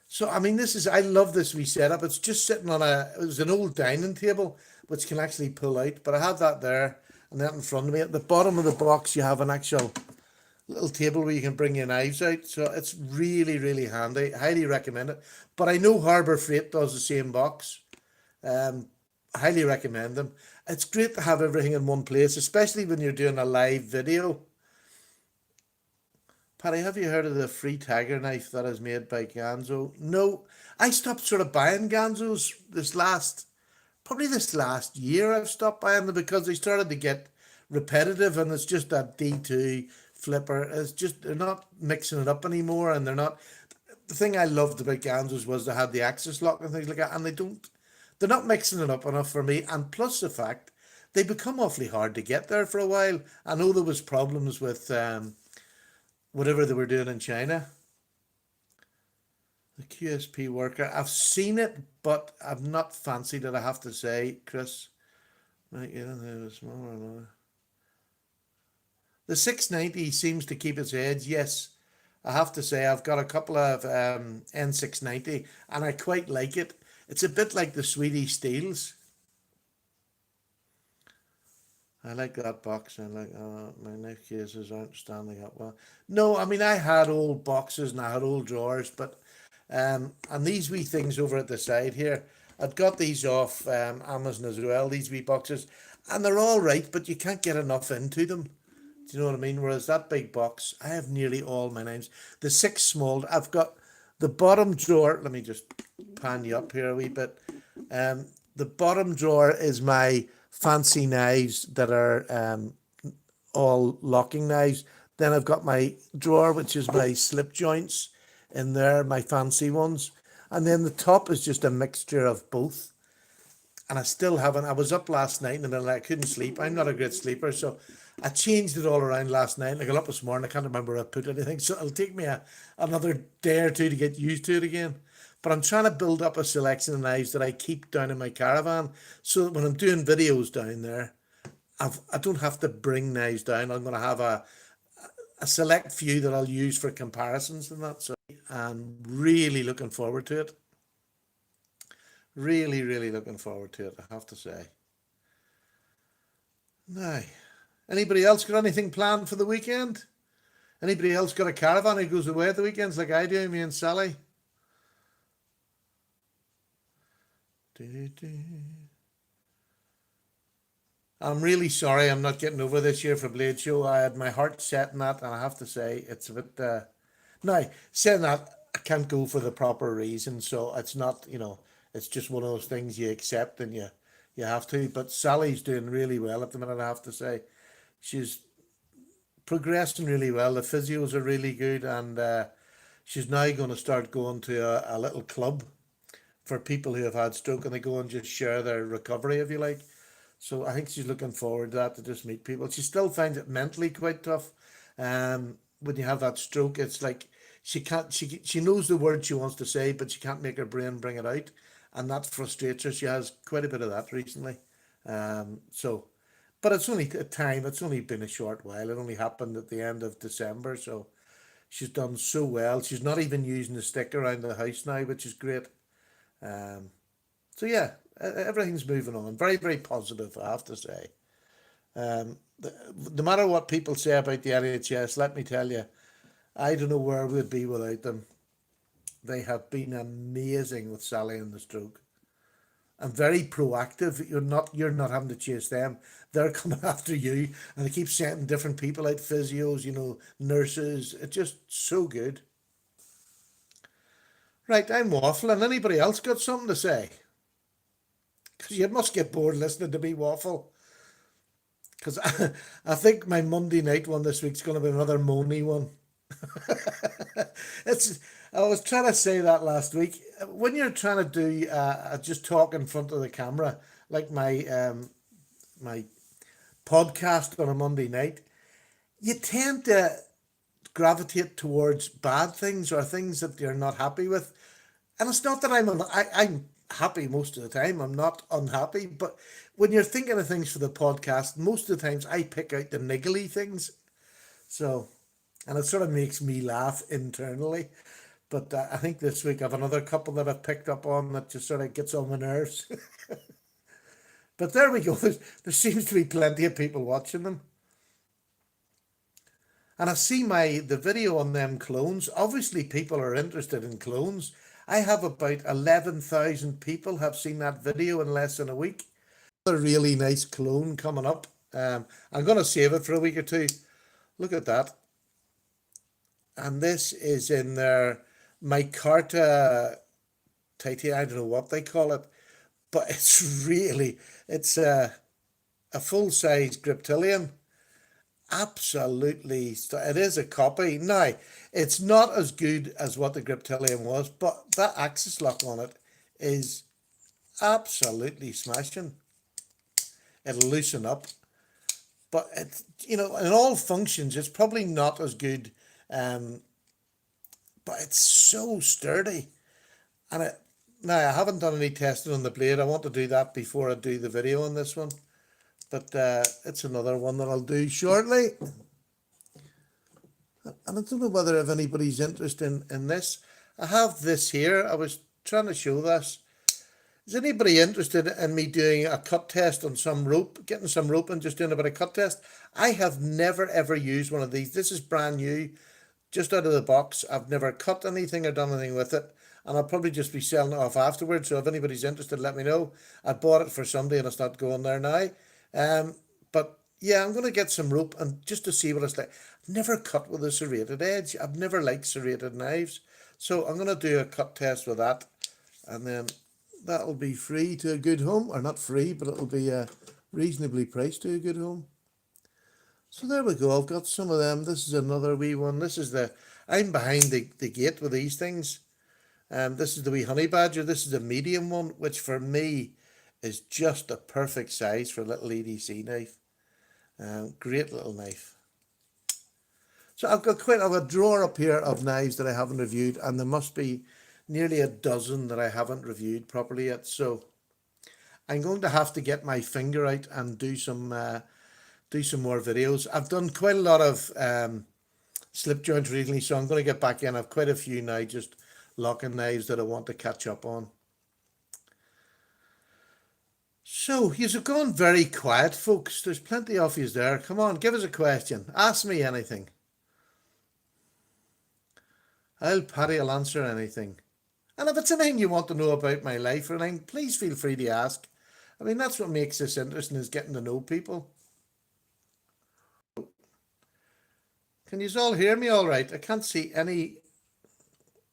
So, I mean, I love this wee setup. It's just sitting on it was an old dining table, which can actually pull out. But I have that there. And that in front of me. At the bottom of the box, you have an actual little table where you can bring your knives out. So it's really, really handy. Highly recommend it. But I know Harbour Freight does the same box. Highly recommend them. It's great to have everything in one place, especially when you're doing a live video. Paddy, have you heard of the free tiger knife that is made by Ganzo? No, I stopped sort of buying Ganzos probably this last year. I've stopped buying them because they started to get repetitive, and it's just that D2 flipper. It's just, they're not mixing it up anymore, and they're not. The thing I loved about Ganzos was they had the axis lock and things like that, and they're not mixing it up enough for me. And plus the fact they become awfully hard to get there for a while. I know there was problems with whatever they were doing in China. The QSP worker. I've seen it, but I've not fancied it, I have to say, Chris. The 690 seems to keep its edge, yes. I have to say, I've got a couple of N690, and I quite like it. It's a bit like the Swedish Steels. I like that box. I like my knife cases aren't standing up well. No, I mean, I had old boxes and I had old drawers, but and these wee things over at the side here, I'd got these off Amazon as well, these wee boxes, and they're all right, but you can't get enough into them. Do you know what I mean? Whereas that big box, I have nearly all my knives. The 6 small, I've got the bottom drawer. Let me just pan you up here a wee bit. The bottom drawer is my fancy knives that are all locking knives. Then I've got my drawer, which is my slip joints in there, my fancy ones. And then the top is just a mixture of both. And I still haven't, I was up last night and then I couldn't sleep. I'm not a great sleeper, so I changed it all around last night. I got up this morning, I can't remember where I put anything. So it'll take me another day or two to get used to it again. But I'm trying to build up a selection of knives that I keep down in my caravan, so that when I'm doing videos down there, I don't have to bring knives down. I'm going to have a select few that I'll use for comparisons and that. So I'm really looking forward to it. Really, really looking forward to it, I have to say. Now, anybody else got anything planned for the weekend? Anybody else got a caravan who goes away at the weekends like I do, me and Sally? I'm really sorry I'm not getting over this year for Blade Show. I had my heart set in that, and I have to say it's a bit. Now, saying that, I can't go for the proper reason, so it's not, it's just one of those things you accept and you have to. But Sally's doing really well at the minute, I have to say. She's progressing really well. The physios are really good, and she's now going to start going to a little club for people who have had stroke, and they go and just share their recovery, if you like. So I think she's looking forward to that, to just meet people. She still finds it mentally quite tough. When you have that stroke, it's like she knows the word she wants to say, but she can't make her brain bring it out, and that frustrates her. She has quite a bit of that recently. But it's only a time. It's only been a short while. It only happened at the end of December, so she's done so well. She's not even using the stick around the house now, which is great. So yeah, everything's moving on. Very, very positive, I have to say. No matter what people say about the NHS, let me tell you, I don't know where we'd be without them. They have been amazing with Sally and the stroke, and very proactive. You're not having to chase them. They're coming after you, and they keep sending different people out, physios, nurses. It's just so good. Right, I'm waffling. Anybody else got something to say? Because you must get bored listening to me waffle. Because I think my Monday night one this week's going to be another moany one. I was trying to say that last week. When you're trying to do just talk in front of the camera, like my podcast on a Monday night, you tend to gravitate towards bad things or things that you're not happy with. And it's not that I'm happy most of the time. I'm not unhappy. But when you're thinking of things for the podcast, most of the times I pick out the niggly things. So, and it sort of makes me laugh internally. But I think this week I've another couple that I've picked up on that just sort of gets on my nerves. But there we go. There seems to be plenty of people watching them. And I see the video on them clones. Obviously, people are interested in clones. I have about 11,000 people have seen that video in less than a week. A really nice clone coming up. I'm going to save it for a week or two. Look at that. And this is in their McCarter Katie. I don't know what they call it, but it's a full size Griptilian. Absolutely, it is a copy. Now, it's not as good as what the Griptilian was, but that axis lock on it is absolutely smashing. It'll loosen up, but it's, in all functions, it's probably not as good, but it's so sturdy. And now I haven't done any testing on the blade. I want to do that before I do the video on this one, but it's another one that I'll do shortly. And I don't know whether if anybody's interested in this. I have this here. I was trying to show this. Is anybody interested in me doing a cut test on some rope, getting some rope and just doing a bit of cut test? I have never ever used one of these. This is brand new, just out of the box. I've never cut anything or done anything with it, and I'll probably just be selling it off afterwards. So if anybody's interested, let me know. I bought it for somebody and it's not going there now. But yeah, I'm going to get some rope and just to see what it's like. I've never cut with a serrated edge. I've never liked serrated knives. So I'm going to do a cut test with that, and then that'll be free to a good home, or not free, but it'll be reasonably priced to a good home. So there we go. I've got some of them. This is another wee one. This is I'm behind the gate with these things. This is the wee honey badger. This is a medium one, which for me is just a perfect size for a little EDC knife. Great little knife. So I've got a drawer up here of knives that I haven't reviewed, and there must be nearly a dozen that I haven't reviewed properly yet. So I'm going to have to get my finger out and do some more videos. I've done quite a lot of slip joints recently, so I'm going to get back in. I've quite a few now, just locking knives that I want to catch up on. So you've gone very quiet, folks. There's plenty of you there. Come on, give us a question. Ask me anything. Paddy will answer anything. And if it's anything you want to know about my life or anything, please feel free to ask. I mean, that's what makes this interesting, is getting to know people. Can you all hear me all right? I can't see any.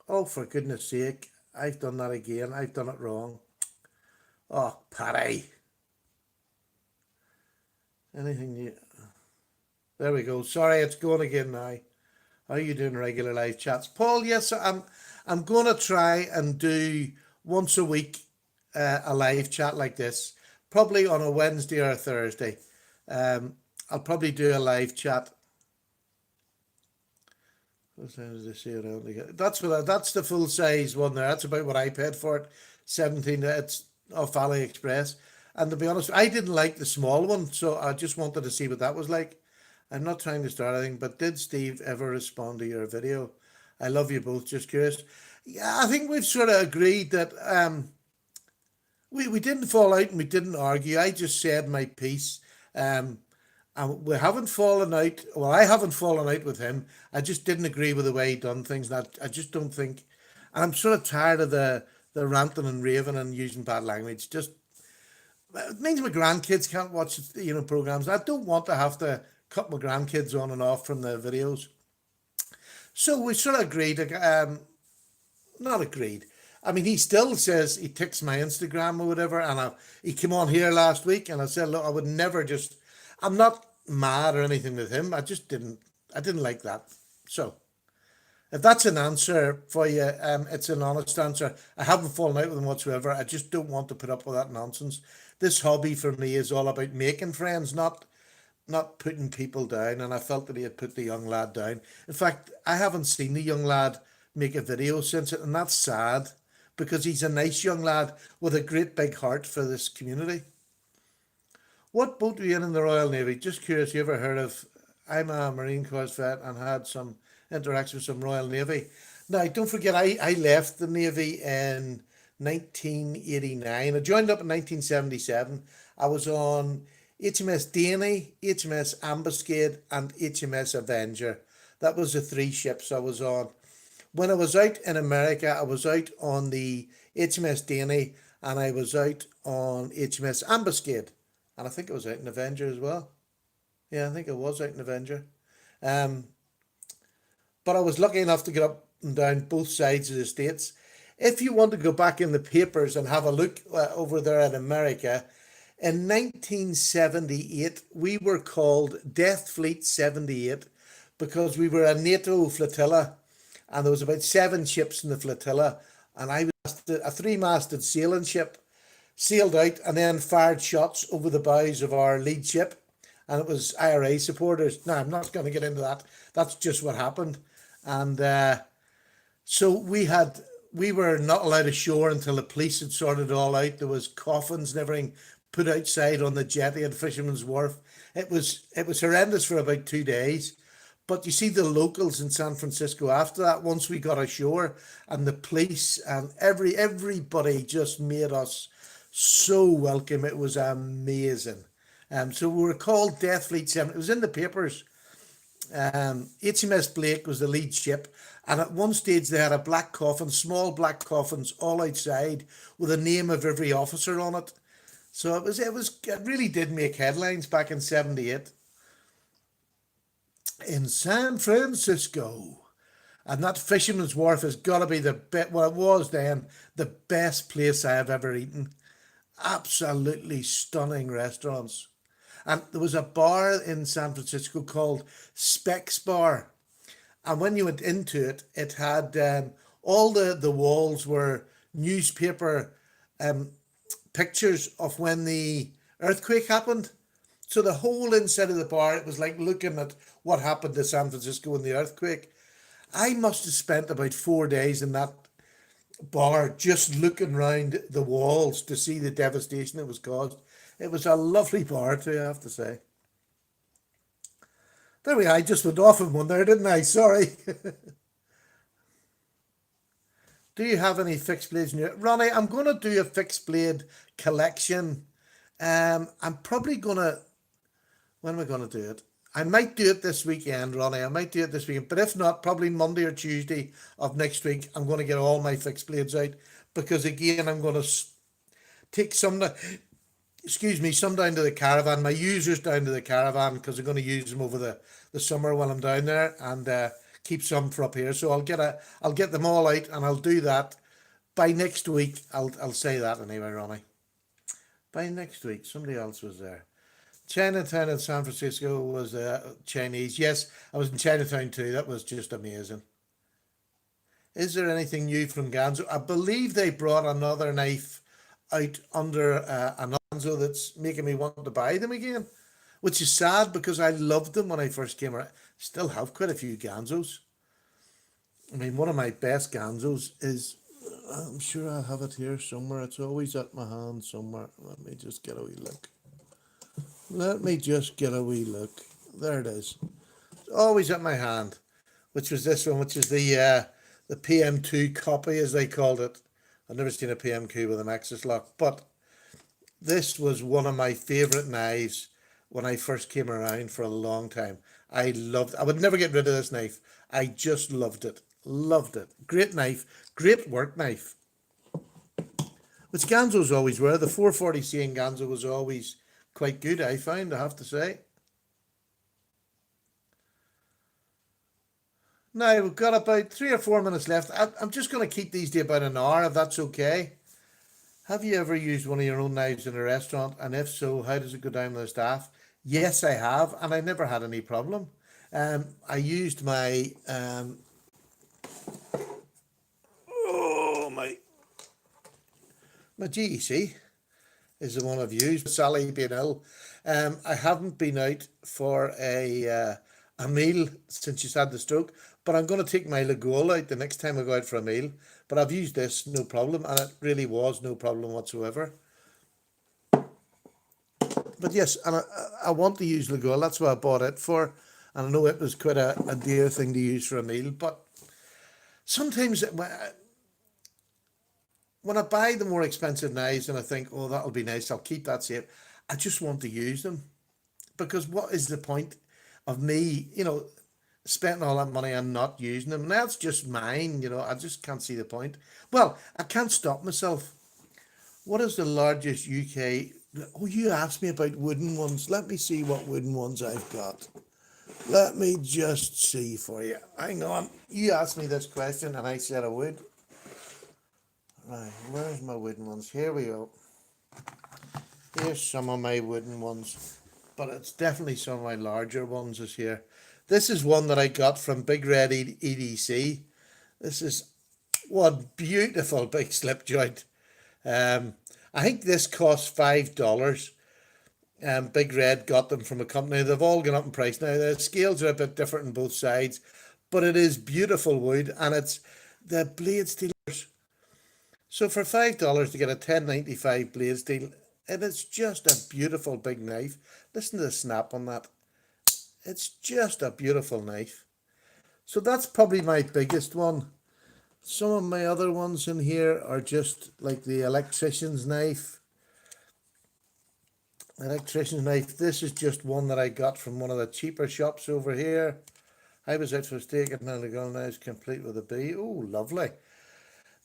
Oh, for goodness sake. I've done that again. I've done it wrong. Oh, Paddy. Anything new? There we go. Sorry, it's going again now. How are you doing, regular live chats? Paul, yes, I'm going to try and do once a week a live chat like this, probably on a Wednesday or a Thursday. I'll probably do a live chat. What time did I say around? That's the full size one there. That's about what I paid for it. 17. It's off AliExpress. And to be honest, I didn't like the small one, so I just wanted to see what that was like. I'm not trying to start anything, but did Steve ever respond to your video? I love you both, just curious. Yeah, I think we've sort of agreed that we didn't fall out and we didn't argue. I just said my piece. And we haven't fallen out. Well, I haven't fallen out with him. I just didn't agree with the way he done things. That I just don't think. And I'm sort of tired of the ranting and raving and using bad language. Just it means my grandkids can't watch programs. I don't want to have to cut my grandkids on and off from the videos. So we sort of agreed, not agreed. I mean, he still says he ticks my Instagram or whatever, and he came on here last week, and I said, look, I would never just, I'm not mad or anything with him. I didn't like that. So if that's an answer for you, it's an honest answer. I haven't fallen out with him whatsoever. I just don't want to put up with that nonsense. This hobby for me is all about making friends, not putting people down, and I felt that he had put the young lad down. In fact, I haven't seen the young lad make a video since it, and that's sad, because he's a nice young lad with a great big heart for this community. What boat were you in the Royal Navy? Just curious, you ever heard of, I'm a Marine Corps vet and had some interaction with some Royal Navy. Now, don't forget, I left the Navy in 1989. I joined up in 1977. I was on HMS Danny, HMS Ambuscade, and HMS Avenger. That was the three ships I was on. When I was out in America, I was out on the HMS Dany and I was out on HMS Ambuscade. And I think I was out in Avenger as well. Yeah, I think I was out in Avenger. Um, but I was lucky enough to get up and down both sides of the states. If you want to go back in the papers and have a look over there in America, in 1978, we were called Death Fleet 78 because we were a NATO flotilla and there was about 7 ships in the flotilla. And I was a three-masted sailing ship, sailed out and then fired shots over the bows of our lead ship. And it was IRA supporters. Now, I'm not going to get into that. That's just what happened. And so we were not allowed ashore until the police had sorted it all out. There was coffins and everything put outside on the jetty at Fisherman's Wharf. It was horrendous for about 2 days. But you see the locals in San Francisco after that, once we got ashore, and the police and everybody just made us so welcome. It was amazing. So we were called Death Fleet 7. It was in the papers. HMS Blake was the lead ship, and at one stage they had a black coffin, small black coffins all outside with the name of every officer on it. So it really did make headlines back in '78 in San Francisco. And that Fisherman's Wharf has got to be the best, well, it was then the best place I have ever eaten. Absolutely stunning restaurants. And there was a bar in San Francisco called Specs Bar. And when you went into it, it had all the walls were newspaper pictures of when the earthquake happened. So the whole inside of the bar, it was like looking at what happened to San Francisco in the earthquake. I must have spent about 4 days in that bar just looking round the walls to see the devastation that was caused. It was a lovely bar too, I have to say. There we are. I just went off in one there, didn't I? Sorry. Do you have any fixed blades in your... Ronnie, I'm going to do a fixed blade collection. I'm probably going to... When am I going to do it? I might do it this weekend, Ronnie. I might do it this weekend. But if not, probably Monday or Tuesday of next week, I'm going to get all my fixed blades out. Because again, I'm going to take some... Excuse me, some down to the caravan. My users down to the caravan because I'm going to use them over the summer while I'm down there, and keep some for up here. So I'll get them all out, and I'll do that by next week. I'll say that anyway, Ronnie. By next week, somebody else was there. Chinatown in San Francisco was Chinese. Yes, I was in Chinatown too. That was just amazing. Is there anything new from Ganzo? I believe they brought another knife out under an Ganzo that's making me want to buy them again, which is sad because I loved them when I first came around. Still have quite a few Ganzos. I mean, one of my best Ganzos is, I'm sure I have it here somewhere. It's always at my hand somewhere. Let me just get a wee look. Let me just get a wee look. There it is. It's always at my hand, which was this one, which is the PM2 copy, as they called it. I've never seen a PMQ with an axis lock, but this was one of my favourite knives when I first came around for a long time. I would never get rid of this knife. I just loved it. Loved it. Great knife. Great work knife. Which Ganzos always were. The 440C in Ganzo was always quite good, I find, I have to say. Now, we've got about 3 or 4 minutes left. I'm just going to keep these to about an hour, if that's okay. Have you ever used one of your own knives in a restaurant? And if so, how does it go down with the staff? Yes, I have, and I never had any problem. I used my... my GEC is the one I've used. Sally being ill. I haven't been out for a meal since she's had the stroke, but I'm going to take my Lagol out the next time I go out for a meal. But I've used this, no problem, and it really was no problem whatsoever. But yes, and I want to use Lagol. That's what I bought it for, and I know it was quite a dear thing to use for a meal, but sometimes when I buy the more expensive knives and I think, oh, that'll be nice, I'll keep that safe, I just want to use them. Because what is the point of me, spending all that money and not using them. And that's just mine, I just can't see the point. Well, I can't stop myself. What is the largest UK? Oh, you asked me about wooden ones. Let me see what wooden ones I've got. Let me just see for you. Hang on. You asked me this question and I said I would. Right, where's my wooden ones? Here we go. Here's some of my wooden ones. But it's definitely some of my larger ones is here. This is one that I got from Big Red EDC. This is one beautiful big slip joint. I think this cost $5. Big Red got them from a company. They've all gone up in price now. The scales are a bit different on both sides, but it is beautiful wood, and it's the blade steel. So for $5 to get a 1095 blade steel, and it's just a beautiful big knife. Listen to the snap on that. It's just a beautiful knife. So that's probably my biggest one. Some of my other ones in here are just like the electrician's knife. Electrician's knife. This is just one that I got from one of the cheaper shops over here. I was out for a steak and now the girl knives complete with a bee. Oh, lovely.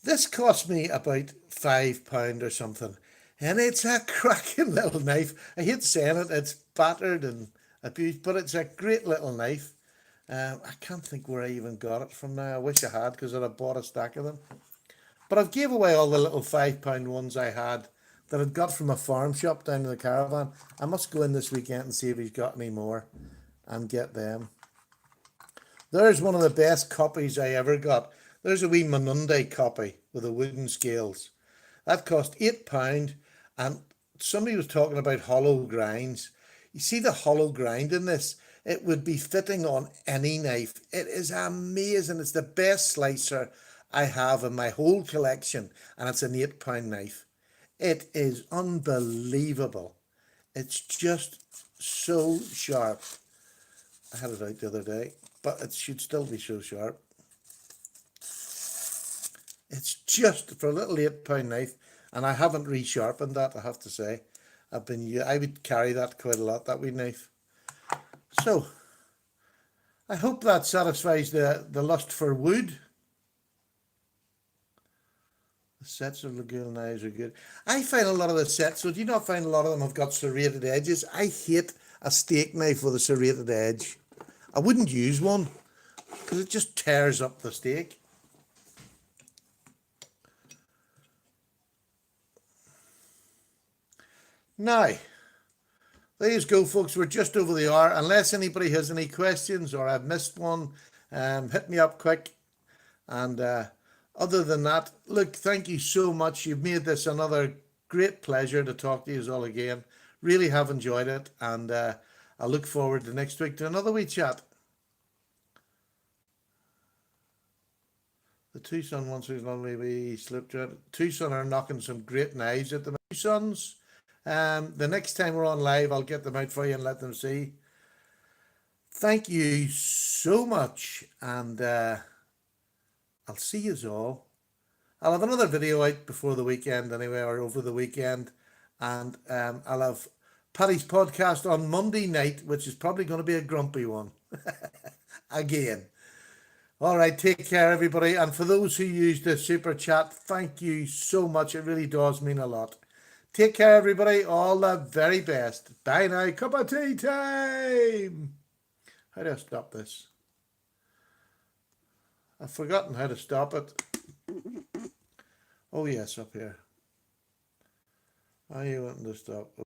This cost me about £5 or something. And it's a cracking little knife. I hate saying it. It's battered and abused, but it's a great little knife. I can't think where I even got it from now. I wish I had, because I'd have bought a stack of them. But I've gave away all the little £5 ones I had that I'd got from a farm shop down in the caravan. I must go in this weekend and see if he's got any more and get them. There's one of the best copies I ever got. There's a wee Monunde copy with the wooden scales. That cost £8, and somebody was talking about hollow grinds. You see the hollow grind in this? It would be fitting on any knife. It is amazing. It's the best slicer I have in my whole collection, and it's an £8 knife. It is unbelievable. It's just so sharp. I had it out the other day, but it should still be so sharp. It's just for a little £8 knife, and I haven't resharpened that, I have to say. I would carry that quite a lot, that wee knife. So, I hope that satisfies the lust for wood. The sets of Lagoon knives are good. I find a lot of the sets, so do you not find a lot of them have got serrated edges? I hate a steak knife with a serrated edge. I wouldn't use one, because it just tears up the steak. Now, there you go, folks. We're just over the hour. Unless anybody has any questions or I've missed one, hit me up quick. And other than that, look, thank you so much. You've made this another great pleasure to talk to you all again. Really have enjoyed it. And I look forward to next week to another wee chat. The Tucson ones are lovely wee slip joint. Tucson are knocking some great knives at the Tucsons. The next time we're on live, I'll get them out for you and let them see. Thank you so much, and I'll see you all. I'll have another video out before the weekend anyway, or over the weekend, and I'll have Paddy's podcast on Monday night, which is probably going to be a grumpy one. Again. All right, take care, everybody. And for those who used the super chat, thank you so much. It really does mean a lot. Take care, everybody. All the very best. Bye now. Cup of tea time. How do I stop this? I've forgotten how to stop it. Oh, yes, up here. Are you wanting to stop?